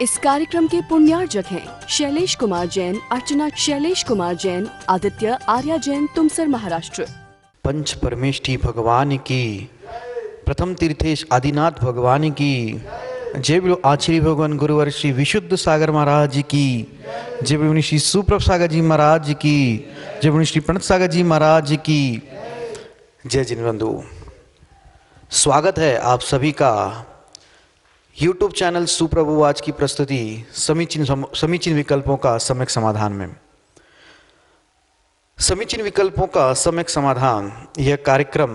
इस कार्यक्रम के पुण्यार्जक हैं शैलेश कुमार जैन, अर्चना शैलेश कुमार जैन, आदित्य आर्या जैन, तुमसर, महाराष्ट्र। पंच परमेष्ठी भगवान की, प्रथम तीर्थेश आदिनाथ भगवान की, जय बोलो आचार्य भगवान गुरुवर श्री विशुद्ध सागर महाराज की, जय बोलो श्री सुप्रभ सागर जी महाराज की, जय बोलो श्री प्रणत सागर जी महाराज की। जय जिन बंधु, स्वागत है आप सभी का YouTube चैनल सुप्रभुवाच की प्रस्तुति समीचीन विकल्पों का सम्यक समाधान में। समीचीन विकल्पों का सम्यक समाधान यह कार्यक्रम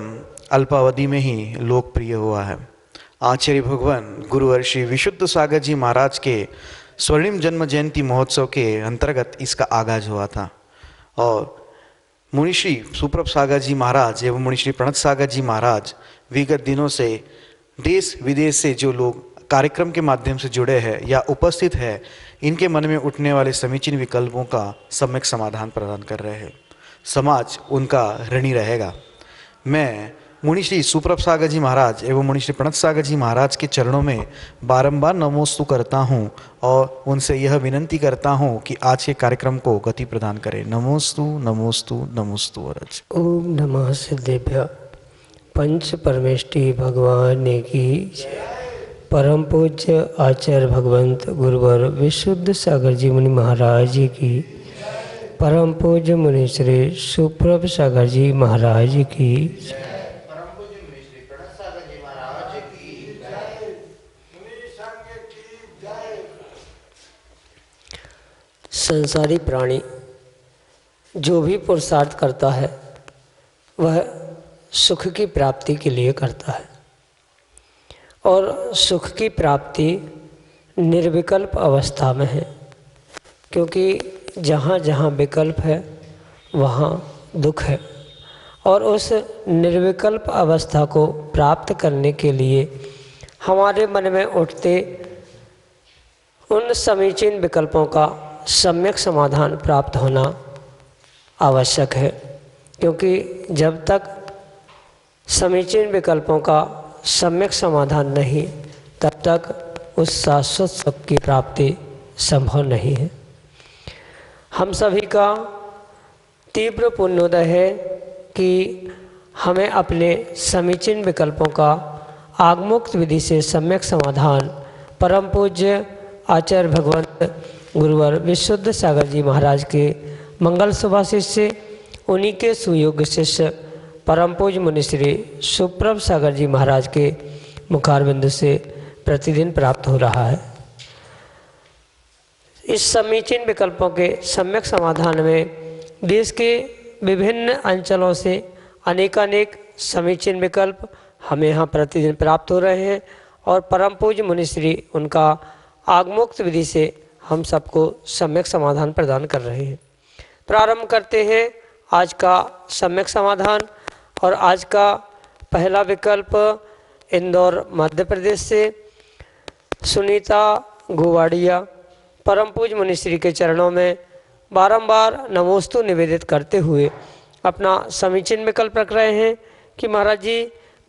अल्पावधि में ही लोकप्रिय हुआ है। आचार्य भगवान गुरुवर श्री विशुद्ध सागर जी महाराज के स्वर्णिम जन्म जयंती महोत्सव के अंतर्गत इसका आगाज हुआ था और मुनिश्री सुप्रभ सागर जी महाराज एवं मुनिश्री प्रणत सागर जी महाराज विगत दिनों से देश विदेश से जो लोग कार्यक्रम के माध्यम से जुड़े हैं या उपस्थित है, इनके मन में उठने वाले समीचीन विकल्पों का सम्यक समाधान प्रदान कर रहे हैं। समाज उनका ऋणी रहेगा। मैं मुनिश्री सुप्रभ सागर जी महाराज एवं मुनिश्री प्रणत सागर जी महाराज के चरणों में बारंबार नमोस्तु करता हूं और उनसे यह विनंती करता हूं कि आज के कार्यक्रम को गति प्रदान करें। नमोस्तु नमोस्तु नमोस्तु वरज। ओम नमः सिद्धेभ्य। पंच परमेष्ठी भगवान की, परम पूज्य आचार्य भगवंत गुरुवर विशुद्ध सागर जी मुनि महाराज की, परम पूज्य मुनि श्री सुप्रभ सागर जी महाराज की, परम पूज्य मुनि श्री प्रणत सागर जी महाराज की जय, मुनि संघ की जय। संसारी प्राणी जो भी पुरुषार्थ करता है वह सुख की प्राप्ति के लिए करता है और सुख की प्राप्ति निर्विकल्प अवस्था में है, क्योंकि जहाँ जहाँ विकल्प है वहाँ दुख है। और उस निर्विकल्प अवस्था को प्राप्त करने के लिए हमारे मन में उठते उन समीचीन विकल्पों का सम्यक समाधान प्राप्त होना आवश्यक है, क्योंकि जब तक समीचीन विकल्पों का सम्यक समाधान नहीं तब तक उस शाश्वत सुख की प्राप्ति संभव नहीं है। हम सभी का तीव्र पुण्योदय है कि हमें अपने समीचीन विकल्पों का आगमुक्त विधि से सम्यक समाधान परम पूज्य आचार्य भगवंत गुरुवर विशुद्ध सागर जी महाराज के मंगल सुभाषिष से, उन्हीं के सुयोग्य शिष्य परम पूज्य मुनिश्री सुप्रभ सागर जी महाराज के मुखारबिंद से प्रतिदिन प्राप्त हो रहा है। इस समीचीन विकल्पों के सम्यक समाधान में देश के विभिन्न अंचलों से अनेकानेक समीचीन विकल्प हमें यहाँ प्रतिदिन प्राप्त हो रहे हैं और परम पूज्य मुनिश्री उनका आगमुक्त विधि से हम सबको सम्यक समाधान प्रदान कर रहे हैं। प्रारंभ करते हैं आज का सम्यक समाधान। और आज का पहला विकल्प इंदौर मध्य प्रदेश से सुनीता गोवाड़िया परम पूज्य मुनिश्री के चरणों में बारंबार नमोस्तु निवेदित करते हुए अपना समीचीन विकल्प रख रहे हैं कि महाराज जी,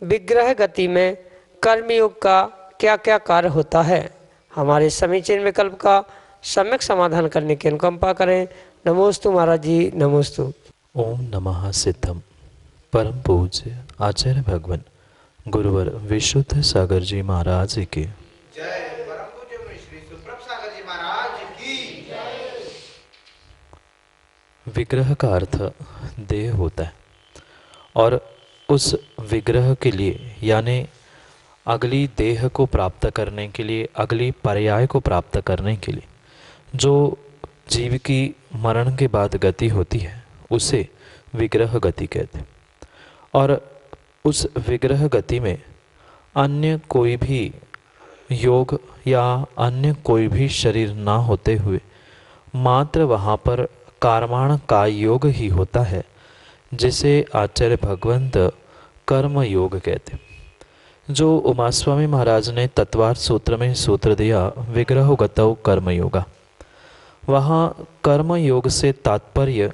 विग्रह गति में कर्मयोग का क्या क्या कार्य होता है। हमारे समीचीन विकल्प का सम्यक समाधान करने की अनुकंपा करें। नमोस्तु महाराज जी, नमोस्तु। ओम नमः सिद्धम। परम पूज्य आचार्य भगवान गुरुवर विशुद्ध सागर जी महाराज की जय। परम पूज्य मुनि श्री सुप्रभ सागर जी महाराज की जय। विग्रह का अर्थ देह होता है और उस विग्रह के लिए यानी अगली देह को प्राप्त करने के लिए, अगली पर्याय को प्राप्त करने के लिए जो जीव की मरण के बाद गति होती है उसे विग्रह गति कहते हैं। और उस विग्रह गति में अन्य कोई भी योग या अन्य कोई भी शरीर ना होते हुए मात्र वहाँ पर कर्माण का योग ही होता है, जिसे आचार्य भगवंत कर्म योग कहते हैं। जो उमास्वामी महाराज ने तत्वार्थ सूत्र में सूत्र दिया विग्रह गतौ कर्म योगा, वहाँ कर्म योग से तात्पर्य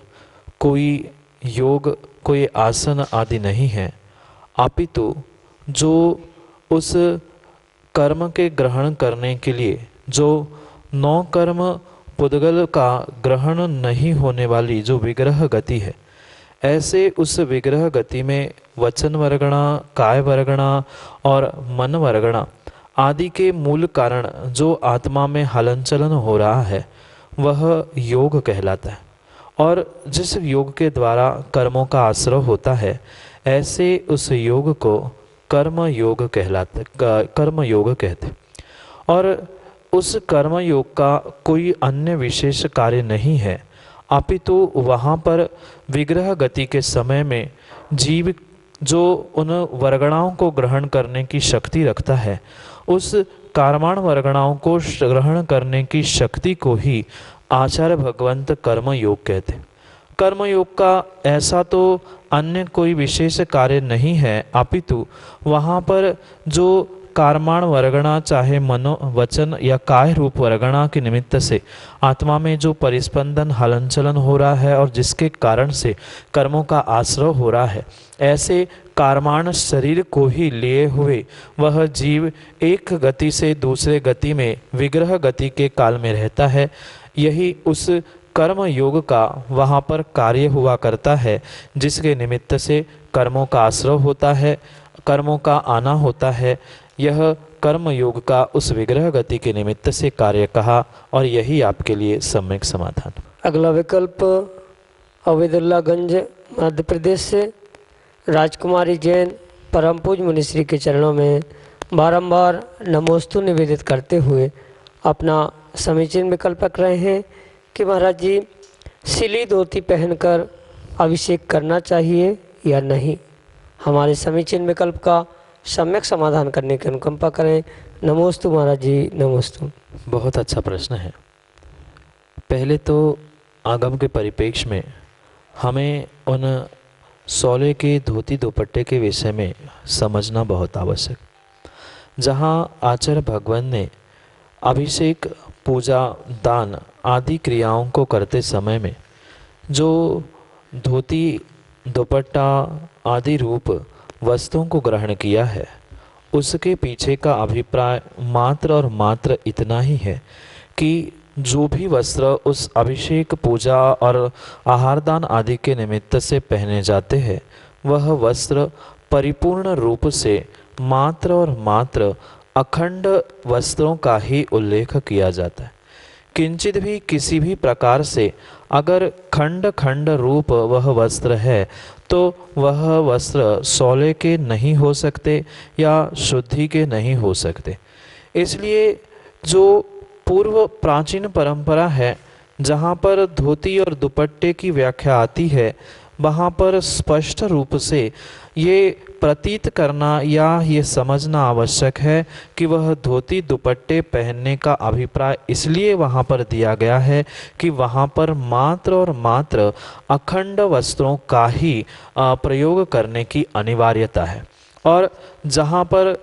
कोई योग, कोई आसन आदि नहीं है, अपितु जो उस कर्म के ग्रहण करने के लिए जो नौ कर्म पुद्गल का ग्रहण नहीं होने वाली जो विग्रह गति है, ऐसे उस विग्रह गति में वचन वर्गणा, काय वर्गणा और मन वर्गणा आदि के मूल कारण जो आत्मा में हलन चलन हो रहा है वह योग कहलाता है। और जिस योग के द्वारा कर्मों का आश्रय होता है, ऐसे उस योग को कर्म योग कहते। और उस कर्म योग का कोई अन्य विशेष कार्य नहीं है, अपितु वहाँ पर विग्रह गति के समय में जीव जो उन वर्गणाओं को ग्रहण करने की शक्ति रखता है, उस कर्माण वर्गणाओं को ग्रहण करने की शक्ति को ही आचार्य भगवंत कर्म योग कहते। कर्म योग का ऐसा तो अन्य कोई विशेष कार्य नहीं है, अपितु वहाँ पर जो कर्माण वर्गणा चाहे मनो वचन या काय रूप वर्गणा के निमित्त से आत्मा में जो परिस्पंदन हलन चलन हो रहा है और जिसके कारण से कर्मों का आश्रय हो रहा है, ऐसे कर्माण शरीर को ही लिए हुए वह जीव एक गति से दूसरे गति में विग्रह गति के काल में रहता है। यही उस कर्म योग का वहाँ पर कार्य हुआ करता है, जिसके निमित्त से कर्मों का आश्रय होता है, कर्मों का आना होता है। यह कर्म योग का उस विग्रह गति के निमित्त से कार्य कहा, और यही आपके लिए सम्यक समाधान। अगला विकल्प अवैदुल्लागंज मध्य प्रदेश से राजकुमारी जैन परम पूज मुनिश्री के चरणों में बारंबार नमोस्तु निवेदित करते हुए अपना समीचीन विकल्प रख रहे हैं कि महाराज जी, सिली धोती पहनकर अभिषेक करना चाहिए या नहीं। हमारे समीचीन विकल्प का सम्यक समाधान करने की अनुकंपा करें। नमोस्तु महाराज जी, नमोस्तु। बहुत अच्छा प्रश्न है। पहले तो आगम के परिप्रेक्ष्य में हमें उन सौले के धोती दुपट्टे के विषय में समझना बहुत आवश्यक। जहाँ आचार्य भगवान ने अभिषेक, पूजा, दान आदि क्रियाओं को करते समय में जो धोती, दुपट्टा आदि रूप वस्तुओं को ग्रहण किया है, उसके पीछे का अभिप्राय मात्र और मात्र इतना ही है कि जो भी वस्त्र उस अभिषेक, पूजा और आहारदान आदि के निमित्त से पहने जाते हैं, वह वस्त्र परिपूर्ण रूप से मात्र और मात्र अखंड वस्त्रों का ही उल्लेख किया जाता है। किंचित भी किसी भी प्रकार से अगर खंड खंड रूप वह वस्त्र है तो वह वस्त्र सौले के नहीं हो सकते या शुद्धि के नहीं हो सकते। इसलिए जो पूर्व प्राचीन परंपरा है, जहाँ पर धोती और दुपट्टे की व्याख्या आती है, वहाँ पर स्पष्ट रूप से ये प्रतीत करना या ये समझना आवश्यक है कि वह धोती दुपट्टे पहनने का अभिप्राय इसलिए वहाँ पर दिया गया है कि वहाँ पर मात्र और मात्र अखंड वस्त्रों का ही प्रयोग करने की अनिवार्यता है। और जहाँ पर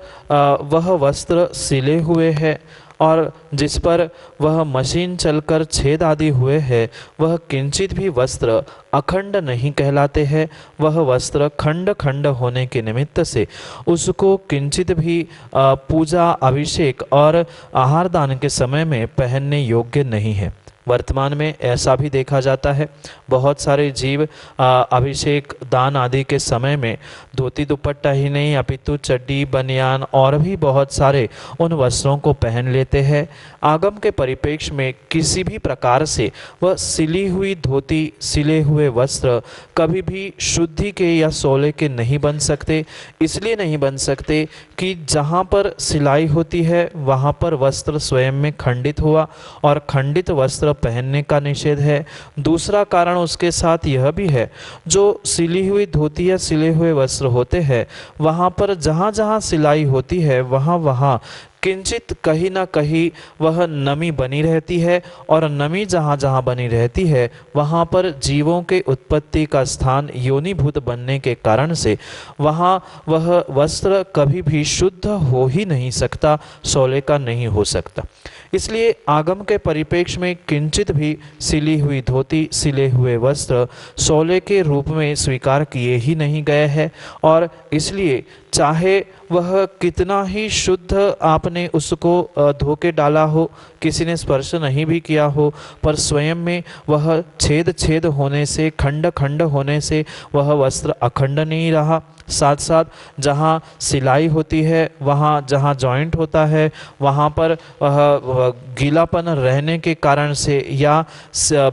वह वस्त्र सिले हुए हैं और जिस पर वह मशीन चलकर छेद आदि हुए हैं, वह किंचित भी वस्त्र अखंड नहीं कहलाते हैं। वह वस्त्र खंड खंड होने के निमित्त से उसको किंचित भी पूजा, अभिषेक और आहार दान के समय में पहनने योग्य नहीं है। वर्तमान में ऐसा भी देखा जाता है, बहुत सारे जीव अभिषेक, दान आदि के समय में धोती दुपट्टा ही नहीं अपितु चड्डी, बनियान और भी बहुत सारे उन वस्त्रों को पहन लेते हैं। आगम के परिप्रेक्ष्य में किसी भी प्रकार से वह सिली हुई धोती, सिले हुए वस्त्र कभी भी शुद्धि के या सोले के नहीं बन सकते। इसलिए नहीं बन सकते कि जहाँ पर सिलाई होती है वहाँ पर वस्त्र स्वयं में खंडित हुआ और खंडित वस्त्र पहनने का निषेध है। दूसरा कारण उसके साथ यह भी है, जो सिली हुई धोती या सिले हुए वस्त्र होते हैं, वहाँ पर जहाँ जहाँ सिलाई होती है वहाँ वहाँ किंचित कहीं ना कहीं वह नमी बनी रहती है, और नमी जहाँ जहाँ बनी रहती है वहाँ पर जीवों के उत्पत्ति का स्थान योनिभूत बनने के कारण से वहाँ वह वस्त्र कभी भी शुद्ध हो ही नहीं सकता, सोले का नहीं हो सकता। इसलिए आगम के परिप्रेक्ष्य में किंचित भी सिली हुई धोती, सिले हुए वस्त्र सोले के रूप में स्वीकार किए ही नहीं गए हैं। और इसलिए चाहे वह कितना ही शुद्ध आपने उसको धो के डाला हो, किसी ने स्पर्श नहीं भी किया हो, पर स्वयं में वह छेद छेद होने से, खंड खंड होने से वह वस्त्र अखंड नहीं रहा। साथ साथ जहाँ सिलाई होती है, वहाँ जहाँ जॉइंट होता है, वहाँ पर वह गीलापन रहने के कारण से या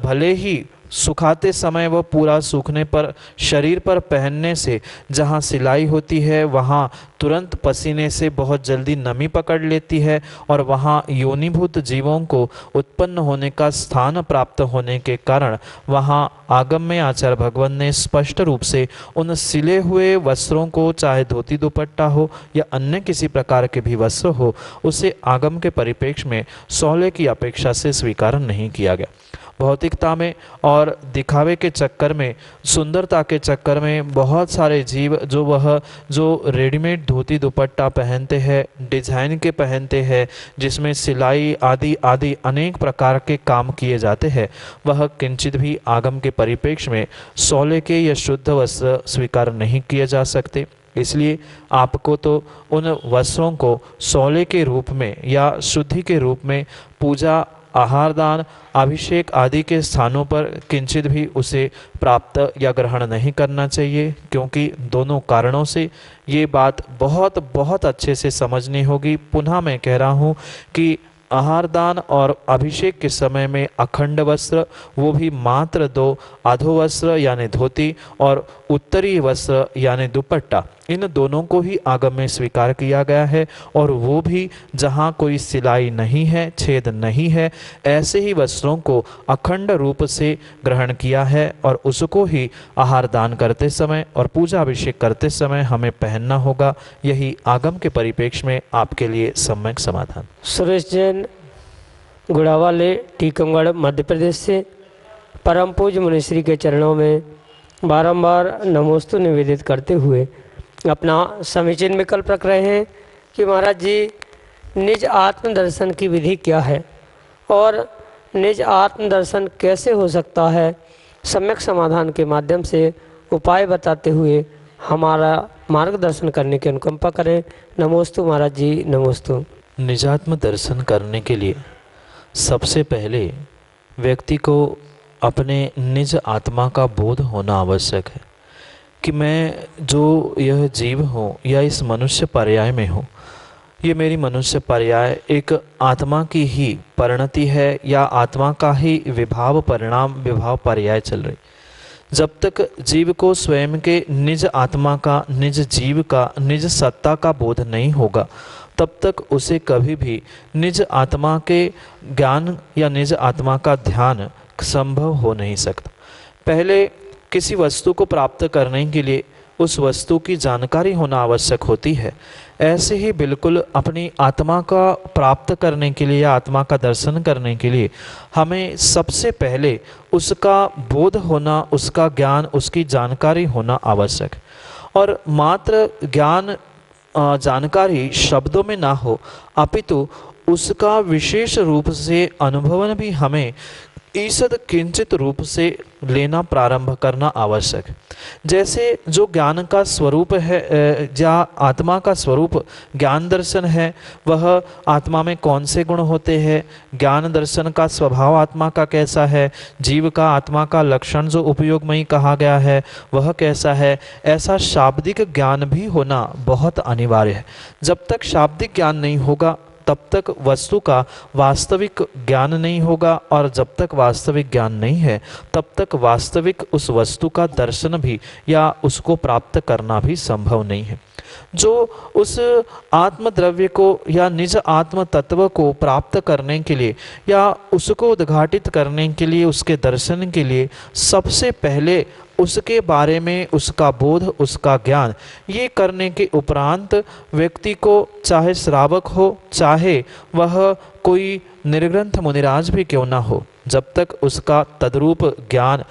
भले ही सुखाते समय वह पूरा सूखने पर शरीर पर पहनने से जहाँ सिलाई होती है वहाँ तुरंत पसीने से बहुत जल्दी नमी पकड़ लेती है और वहाँ योनिभूत जीवों को उत्पन्न होने का स्थान प्राप्त होने के कारण वहाँ आगम में आचार्य भगवान ने स्पष्ट रूप से उन सिले हुए वस्त्रों को, चाहे धोती दुपट्टा हो या अन्य किसी प्रकार के भी वस्त्र हो, उसे आगम के परिप्रेक्ष्य में सौले की अपेक्षा से स्वीकार नहीं किया गया। भौतिकता में और दिखावे के चक्कर में, सुंदरता के चक्कर में बहुत सारे जीव जो रेडीमेड धोती दुपट्टा पहनते हैं, डिजाइन के पहनते हैं, जिसमें सिलाई आदि आदि अनेक प्रकार के काम किए जाते हैं, वह किंचित भी आगम के परिप्रेक्ष्य में सौले के या शुद्ध वस्त्र स्वीकार नहीं किए जा सकते। इसलिए आपको तो उन वस्त्रों को सौले के रूप में या शुद्धि के रूप में पूजा, आहार दान, अभिषेक आदि के स्थानों पर किंचित भी उसे प्राप्त या ग्रहण नहीं करना चाहिए, क्योंकि दोनों कारणों से ये बात बहुत बहुत अच्छे से समझनी होगी। पुनः मैं कह रहा हूँ कि आहार दान और अभिषेक के समय में अखंड वस्त्र, वो भी मात्र 2 अधो वस्त्र यानी धोती और उत्तरी वस्त्र यानी दुपट्टा, इन दोनों को ही आगम में स्वीकार किया गया है, और वो भी जहाँ कोई सिलाई नहीं है, छेद नहीं है, ऐसे ही वस्त्रों को अखंड रूप से ग्रहण किया है और उसको ही आहार दान करते समय और पूजा अभिषेक करते समय हमें पहनना होगा। यही आगम के परिप्रेक्ष्य में आपके लिए सम्यक समाधान। सुरेश जैन, गुड़ावाले, टीकमगढ़, मध्य प्रदेश से परम पूज्य मुनिश्री के चरणों में बारंबार नमोस्तु निवेदित करते हुए अपना समीचीन विकल्प रख रहे हैं कि महाराज जी, निज आत्मदर्शन की विधि क्या है और निज आत्मदर्शन कैसे हो सकता है, सम्यक समाधान के माध्यम से उपाय बताते हुए हमारा मार्गदर्शन करने की अनुकंपा करें। नमोस्तु महाराज जी, नमोस्तु। निजात्म दर्शन करने के लिए सबसे पहले व्यक्ति को अपने निज आत्मा का बोध होना आवश्यक है कि मैं जो यह जीव हूँ या इस मनुष्य पर्याय में हूँ, ये मेरी मनुष्य पर्याय एक आत्मा की ही परिणति है या आत्मा का ही विभाव परिणाम विभाव पर्याय चल रही। जब तक जीव को स्वयं के निज आत्मा का, निज जीव का, निज सत्ता का बोध नहीं होगा, तब तक उसे कभी भी निज आत्मा के ज्ञान या निज आत्मा का ध्यान संभव हो नहीं सकता। पहले किसी वस्तु को प्राप्त करने के लिए उस वस्तु की जानकारी होना आवश्यक होती है। ऐसे ही बिल्कुल अपनी आत्मा का प्राप्त करने के लिए या आत्मा का दर्शन करने के लिए हमें सबसे पहले उसका बोध होना, उसका ज्ञान, उसकी जानकारी होना आवश्यक है। और मात्र ज्ञान जानकारी शब्दों में ना हो, अपितु उसका विशेष रूप से अनुभवन भी हमें ईषद किंचित रूप से लेना प्रारंभ करना आवश्यक है। जैसे जो ज्ञान का स्वरूप है या आत्मा का स्वरूप ज्ञान दर्शन है, वह आत्मा में कौन से गुण होते हैं, ज्ञान दर्शन का स्वभाव आत्मा का कैसा है, जीव का आत्मा का लक्षण जो उपयोगमयी कहा गया है वह कैसा है, ऐसा शाब्दिक ज्ञान भी होना बहुत अनिवार्य है। जब तक शाब्दिक ज्ञान नहीं होगा तब तक वस्तु का वास्तविक ज्ञान नहीं होगा, और जब तक वास्तविक ज्ञान नहीं है तब तक वास्तविक उस वस्तु का दर्शन भी या उसको प्राप्त करना भी संभव नहीं है। जो उस आत्मद्रव्य को या निज आत्म तत्व को प्राप्त करने के लिए या उसको उद्घाटित करने के लिए, उसके दर्शन के लिए सबसे पहले उसके बारे में उसका बोध, उसका ज्ञान ये करने के उपरांत व्यक्ति को, चाहे श्रावक हो चाहे वह कोई निर्ग्रंथ मुनिराज भी क्यों ना हो, जब तक उसका तद्रूप ज्ञान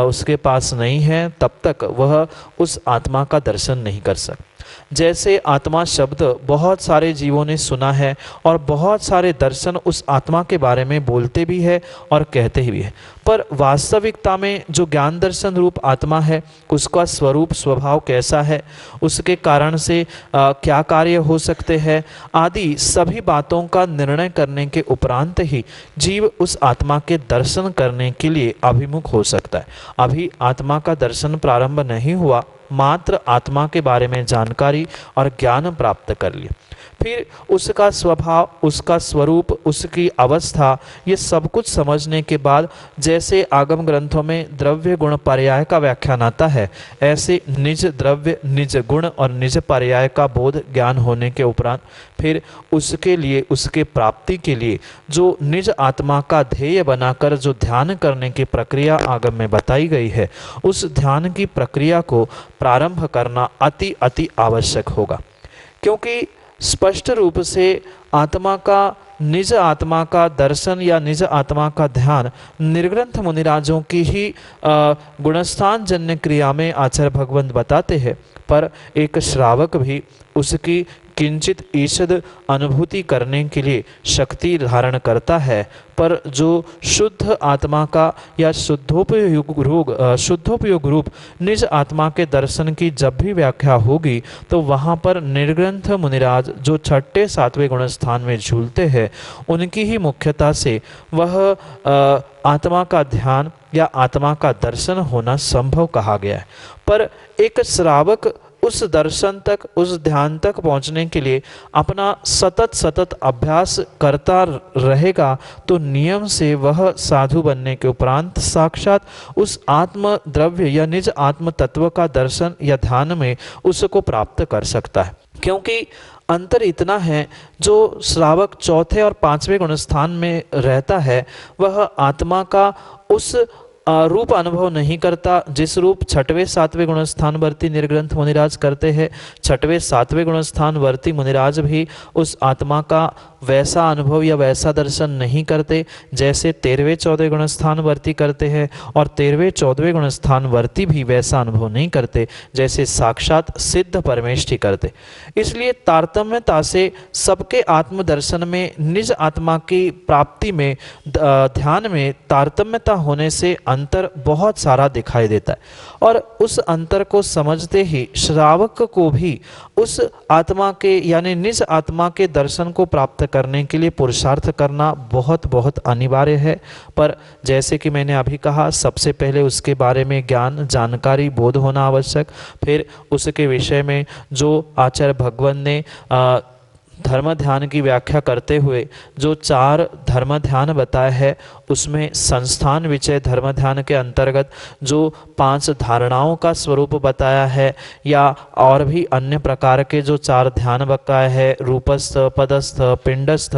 उसके पास नहीं है तब तक वह उस आत्मा का दर्शन नहीं कर सकता। जैसे आत्मा शब्द बहुत सारे जीवों ने सुना है और बहुत सारे दर्शन उस आत्मा के बारे में बोलते भी है और कहते भी है, पर वास्तविकता में जो ज्ञान दर्शन रूप आत्मा है उसका स्वरूप स्वभाव कैसा है, उसके कारण से क्या कार्य हो सकते हैं आदि सभी बातों का निर्णय करने के उपरांत ही जीव उस आत्मा के दर्शन करने के लिए अभिमुख हो सकता है। अभी आत्मा का दर्शन प्रारंभ नहीं हुआ, मात्र आत्मा के बारे में जानकारी और ज्ञान प्राप्त कर लिया, फिर उसका स्वभाव, उसका स्वरूप, उसकी अवस्था, ये सब कुछ समझने के बाद जैसे आगम ग्रंथों में द्रव्य गुण पर्याय का व्याख्यान आता है, ऐसे निज द्रव्य, निज गुण और निज पर्याय का बोध ज्ञान होने के उपरांत फिर उसके लिए, उसके प्राप्ति के लिए जो निज आत्मा का ध्येय बनाकर जो ध्यान करने की प्रक्रिया आगम में बताई गई है, उस ध्यान की प्रक्रिया को प्रारंभ करना अति अति आवश्यक होगा। क्योंकि स्पष्ट रूप से आत्मा का, निज आत्मा का दर्शन या निज आत्मा का ध्यान निर्ग्रंथ मुनिराजों की ही गुणस्थान जन्य क्रिया में आचार्य भगवंत बताते हैं, पर एक श्रावक भी उसकी किंचित ईषद अनुभूति करने के लिए शक्ति धारण करता है, पर जो शुद्ध आत्मा का या शुद्धोपयोग रूप निज आत्मा के दर्शन की जब भी व्याख्या होगी तो वहाँ पर निर्ग्रंथ मुनिराज जो छठे सातवें गुणस्थान में झूलते हैं, उनकी ही मुख्यता से वह आत्मा का ध्यान या आत्मा का दर्शन होना संभव कहा गया है। पर एक श्रावक उस दर्शन तक, उस ध्यान तक पहुंचने के लिए अपना सतत अभ्यास करता रहेगा तो नियम से वह साधु बनने के उपरांत साक्षात उस आत्म द्रव्य या निज आत्म तत्व का दर्शन या ध्यान में उसको प्राप्त कर सकता है। क्योंकि अंतर इतना है, जो श्रावक चौथे और पांचवें गुणस्थान में रहता है वह आत्मा का उस रूप अनुभव नहीं करता जिस रूप छठवें सातवें गुणस्थान वर्ती निर्ग्रंथ मुनिराज करते हैं। छठवें सातवें गुणस्थान वर्ती मुनिराज भी उस आत्मा का वैसा अनुभव या वैसा दर्शन नहीं करते जैसे 13वें 14वें गुणस्थान वर्ती करते हैं, और 13वें 14वें गुणस्थान वर्ती भी वैसा अनुभव नहीं करते जैसे साक्षात सिद्ध परमेष्ठी करते। इसलिए तारतम्यता से सबके आत्मदर्शन में, निज आत्मा की प्राप्ति में, ध्यान में तारतम्यता होने से अंतर बहुत सारा दिखाई देता है, और उस अंतर को समझते ही श्रावक को भी उस आत्मा के यानी निज आत्मा के दर्शन को प्राप्त करने के लिए पुरुषार्थ करना बहुत बहुत अनिवार्य है। पर जैसे कि मैंने अभी कहा, सबसे पहले उसके बारे में ज्ञान, जानकारी, बोध होना आवश्यक, फिर उसके विषय में जो आचार्य भगवान ने धर्म ध्यान की व्याख्या करते हुए जो 4 धर्म ध्यान बताए हैं, उसमें संस्थान विषय धर्म ध्यान के अंतर्गत जो 5 धारणाओं का स्वरूप बताया है, या और भी अन्य प्रकार के जो 4 ध्यान बताए हैं, रूपस्थ, पदस्थ, पिंडस्थ,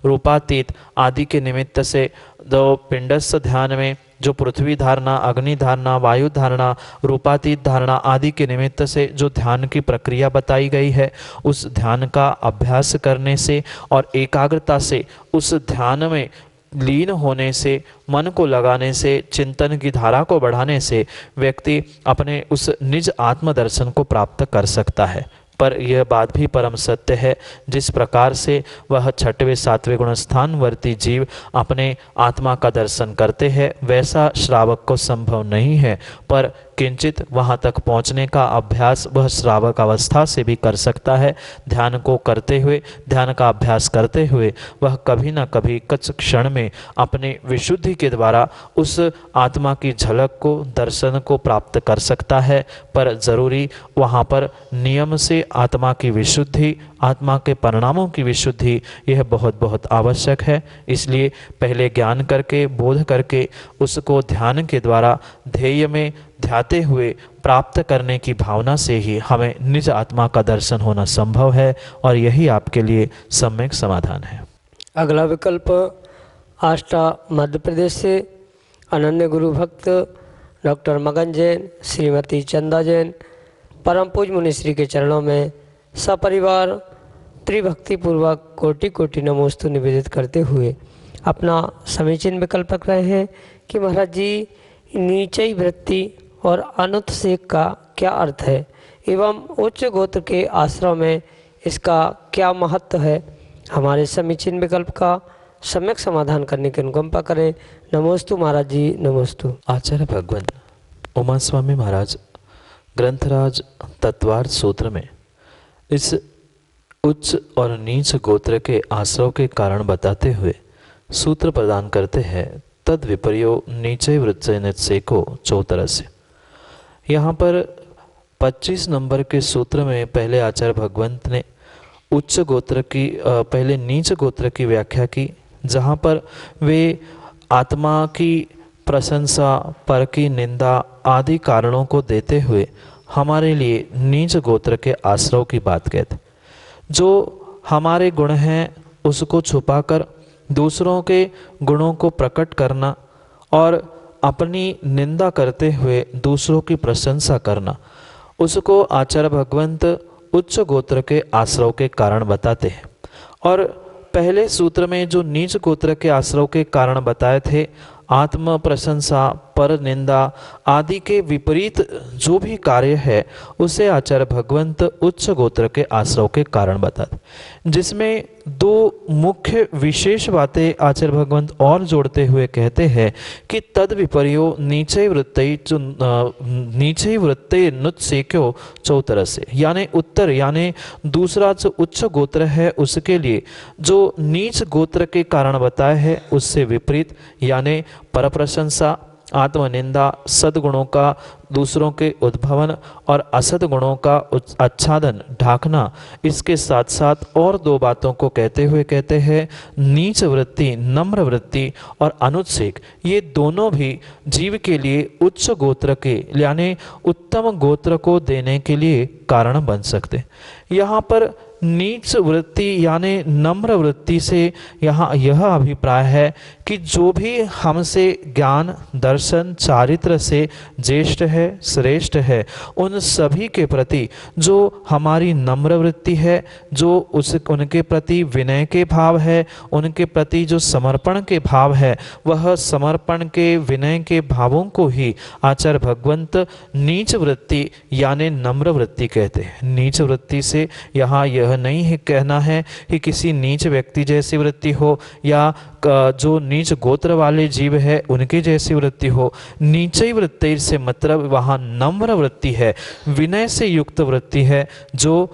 रूपातीत आदि के निमित्त से दो पिंडस्थ ध्यान में जो पृथ्वी धारणा, अग्नि धारणा, वायु धारणा, रूपातीत धारणा आदि के निमित्त से जो ध्यान की प्रक्रिया बताई गई है, उस ध्यान का अभ्यास करने से और एकाग्रता से उस ध्यान में लीन होने से, मन को लगाने से, चिंतन की धारा को बढ़ाने से व्यक्ति अपने उस निज आत्मदर्शन को प्राप्त कर सकता है। पर यह बात भी परम सत्य है, जिस प्रकार से वह छठवें सातवें गुणस्थान वर्ती जीव अपने आत्मा का दर्शन करते हैं, वैसा श्रावक को संभव नहीं है। पर किंचित वहाँ तक पहुँचने का अभ्यास वह श्रावक अवस्था से भी कर सकता है। ध्यान को करते हुए, ध्यान का अभ्यास करते हुए वह कभी न कभी कुछ क्षण में अपने विशुद्धि के द्वारा उस आत्मा की झलक को, दर्शन को प्राप्त कर सकता है। पर जरूरी वहाँ पर नियम से आत्मा की विशुद्धि, आत्मा के परिणामों की विशुद्धि, यह बहुत बहुत आवश्यक है। इसलिए पहले ज्ञान करके, बोध करके उसको ध्यान के द्वारा ध्येय में ध्याते हुए प्राप्त करने की भावना से ही हमें निज आत्मा का दर्शन होना संभव है, और यही आपके लिए सम्यक समाधान है। अगला विकल्प आष्टा मध्य प्रदेश से अनन्य गुरु भक्त डॉक्टर मगन जैन, श्रीमती चंदा जैन परम पूज मुनिश्री के चरणों में सपरिवार त्रिभक्तिपूर्वक कोटि कोटि नमोस्तु निवेदित करते हुए अपना समीचीन विकल्प रख रहे हैं कि महाराज जी, नीचई वृत्ति और अनुत्सेक का क्या अर्थ है, एवं उच्च गोत्र के आश्रम में इसका क्या महत्व है, हमारे समीचीन विकल्प का सम्यक समाधान करने की अनुकंपा करें। नमोस्तु महाराज जी, नमोस्तु। आचार्य भगवान उमा स्वामी महाराज ग्रंथराज तत्वार्थ सूत्र में इस उच्च और नीच गोत्र के आश्रव के कारण बताते हुए सूत्र प्रदान करते हैं, तद विपर्यो नीचे वृत्ति नित्सेको चौतरस्य। यहाँ पर 25 नंबर के सूत्र में पहले आचार्य भगवंत ने उच्च गोत्र की पहले नीच गोत्र की व्याख्या की, जहाँ पर वे आत्मा की प्रशंसा, पर की निंदा आदि कारणों को देते हुए हमारे लिए नीच गोत्र के आश्रव की बात कहते। जो हमारे गुण हैं उसको छुपाकर दूसरों के गुणों को प्रकट करना और अपनी निंदा करते हुए दूसरों की प्रशंसा करना, उसको आचार्य भगवंत उच्च गोत्र के आश्रव के कारण बताते हैं। और पहले सूत्र में जो नीच गोत्र के आश्रव के कारण बताए थे, आत्म प्रशंसा, पर निंदा आदि के विपरीत जो भी कार्य है उसे आचार्य भगवंत उच्च गोत्र के आश्रव के कारण बताते, जिसमें दो मुख्य विशेष बातें आचार्य भगवंत और जोड़ते हुए कहते हैं कि तद विपर्यो नीचे वृत्ति नुत्सेक्यो चौतरस्य, यानी उत्तर यानी दूसरा जो उच्च गोत्र है उसके लिए जो नीच गोत्र के कारण बताया है उससे विपरीत, यानी पर प्रशंसा, आत्मनिंदा, सद्गुणों का दूसरों के उद्भवन और असद गुणों का आच्छादन ढाकना, इसके साथ साथ और दो बातों को कहते हुए कहते हैं नीच वृत्ति, नम्र वृत्ति और अनुत्सेक, ये दोनों भी जीव के लिए उच्च गोत्र के यानी उत्तम गोत्र को देने के लिए कारण बन सकते। यहाँ पर नीच वृत्ति यानी नम्र वृत्ति से यहाँ यह अभिप्राय है कि जो भी हमसे ज्ञान, दर्शन, चारित्र से ज्येष्ठ है, श्रेष्ठ है, उन सभी के प्रति जो हमारी नम्र वृत्ति है, जो उनके प्रति विनय के भाव है, उनके प्रति जो समर्पण के भाव है, वह समर्पण के, विनय के भावों को ही आचार्य भगवंत नीच वृत्ति यानी नम्र वृत्ति कहते हैं। नीच वृत्ति से यहाँ यह नहीं है कहना है कि किसी नीच व्यक्ति जैसी वृत्ति हो या जो नीच गोत्र वाले जीव है उनकी जैसी वृत्ति हो। नीचे वृत्ति से मतलब वहाँ नम्र वृत्ति है, विनय से युक्त वृत्ति है, जो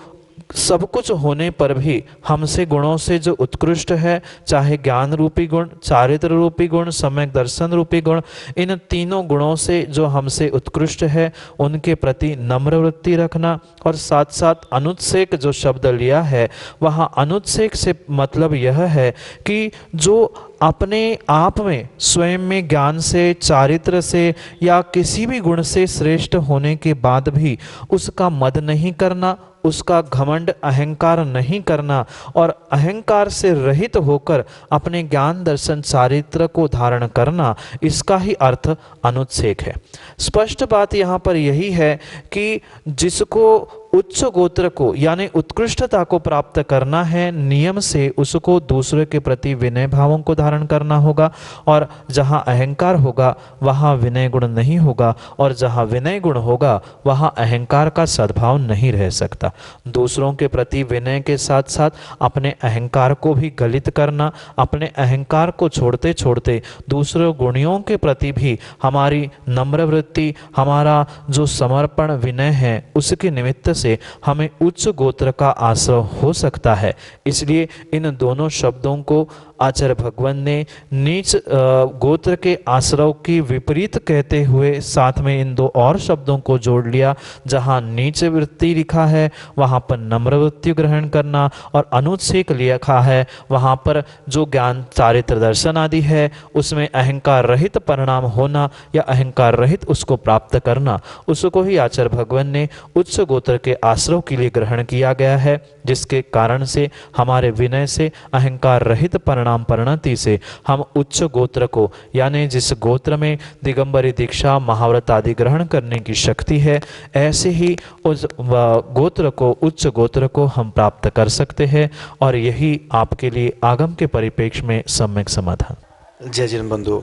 सब कुछ होने पर भी हमसे गुणों से जो उत्कृष्ट है, चाहे ज्ञान रूपी गुण, चारित्र रूपी गुण, सम्यक दर्शन रूपी गुण, इन तीनों गुणों से जो हमसे उत्कृष्ट है उनके प्रति नम्र वृत्ति रखना। और साथ साथ अनुत्सेक जो शब्द लिया है, वहाँ अनुत्सेक से मतलब यह है कि जो अपने आप में स्वयं में ज्ञान से, चारित्र से या किसी भी गुण से श्रेष्ठ होने के बाद भी उसका मद नहीं करना, उसका घमंड अहंकार नहीं करना और अहंकार से रहित होकर अपने ज्ञान, दर्शन, चारित्र को धारण करना, इसका ही अर्थ अनुत्सेक है। स्पष्ट बात यहाँ पर यही है कि जिसको उच्च गोत्र को यानी उत्कृष्टता को प्राप्त करना है, नियम से उसको दूसरे के प्रति विनय भावों को धारण करना होगा, और जहाँ अहंकार होगा वहाँ विनय गुण नहीं होगा, और जहाँ विनय गुण होगा वहाँ अहंकार का सद्भाव नहीं रह सकता। दूसरों के प्रति विनय के साथ साथ अपने अहंकार को भी गलित करना, अपने अहंकार को छोड़ते छोड़ते दूसरे गुणियों के प्रति भी हमारी नम्र वृत्ति, हमारा जो समर्पण विनय है, उसके निमित्त से हमें उच्च गोत्र का आश्रय हो सकता है। इसलिए इन दोनों शब्दों को आचार्य भगवान ने नीच गोत्र के आश्रय की विपरीत कहते हुए साथ में इन दो और शब्दों को जोड़ लिया। जहाँ नीच वृत्ति लिखा है वहाँ पर नम्र वृत्ति ग्रहण करना, और अनुत्सेक लिखा है वहाँ पर जो ज्ञान, चारित्र, दर्शन आदि है उसमें अहंकार रहित परिणाम होना या अहंकार रहित उसको प्राप्त करना, उसको ही आचार्य भगवान ने उच्च गोत्र के आश्रय के लिए ग्रहण किया गया है, जिसके कारण से हमारे विनय से, अहंकार रहित परिणति से हम उच्च गोत्र को यानी जिस गोत्र में दिगंबरी दीक्षा, महाव्रत आदि ग्रहण करने की शक्ति है, ऐसे ही उस गोत्र को, उच्च गोत्र को हम प्राप्त कर सकते हैं। और यही आपके लिए आगम के परिप्रेक्ष्य में सम्यक समाधान। जय जिन बंधु,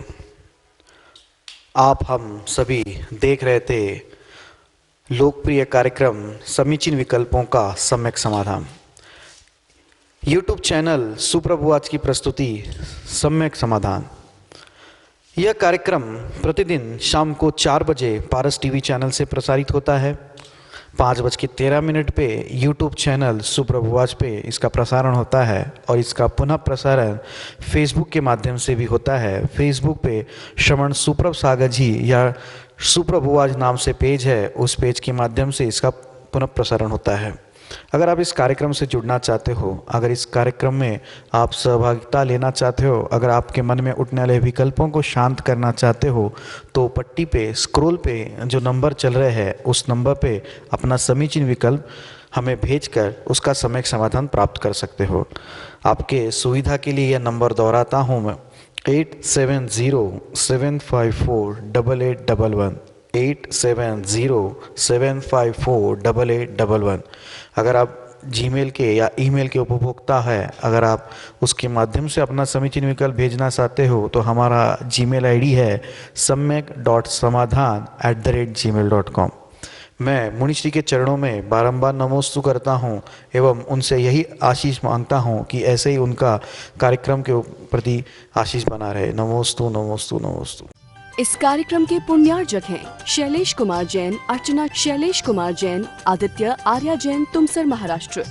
आप हम सभी देख रहे थे लोकप्रिय कार्यक्रम समीचीन विकल्पों का सम्यक समाधान। यूट्यूब चैनल सुप्रभुवाच की प्रस्तुति सम्यक समाधान। यह कार्यक्रम प्रतिदिन शाम को 4 बजे पारस टीवी चैनल से प्रसारित होता है। 5:13 पे यूट्यूब चैनल सुप्रभुवाच पे इसका प्रसारण होता है और इसका पुनः प्रसारण फेसबुक के माध्यम से भी होता है। फेसबुक पे श्रवण सुप्रभ सागर जी या सुप्रभुवाच नाम से पेज है, उस पेज के माध्यम से इसका पुनः प्रसारण होता है। अगर आप इस कार्यक्रम से जुड़ना चाहते हो, अगर इस कार्यक्रम में आप सहभागिता लेना चाहते हो, अगर आपके मन में उठने वाले विकल्पों को शांत करना चाहते हो, तो पट्टी पे स्क्रॉल पे जो नंबर चल रहे हैं उस नंबर पे अपना समीचीन विकल्प हमें भेजकर उसका सम्यक समाधान प्राप्त कर सकते हो। आपके सुविधा के लिए यह नंबर दोहराता हूँ मैं, 8707548811 8707548811। अगर आप जीमेल के या ईमेल के उपभोक्ता है, अगर आप उसके माध्यम से अपना समीचीन विकल्प भेजना चाहते हो तो हमारा जीमेल आईडी है samyak.samadhan@gmail.com। मैं मुनिश्री के चरणों में बारंबार नमोस्तु करता हूँ एवं उनसे यही आशीष मांगता हूँ कि ऐसे ही उनका कार्यक्रम के प्रति आशीष बना रहे। नमोस्तु नमोस्तु नमोस्तु। इस कार्यक्रम के पुण्यार्जक हैं शैलेश कुमार जैन, अर्चना शैलेश कुमार जैन, आदित्य आर्या जैन, तुमसर महाराष्ट्र।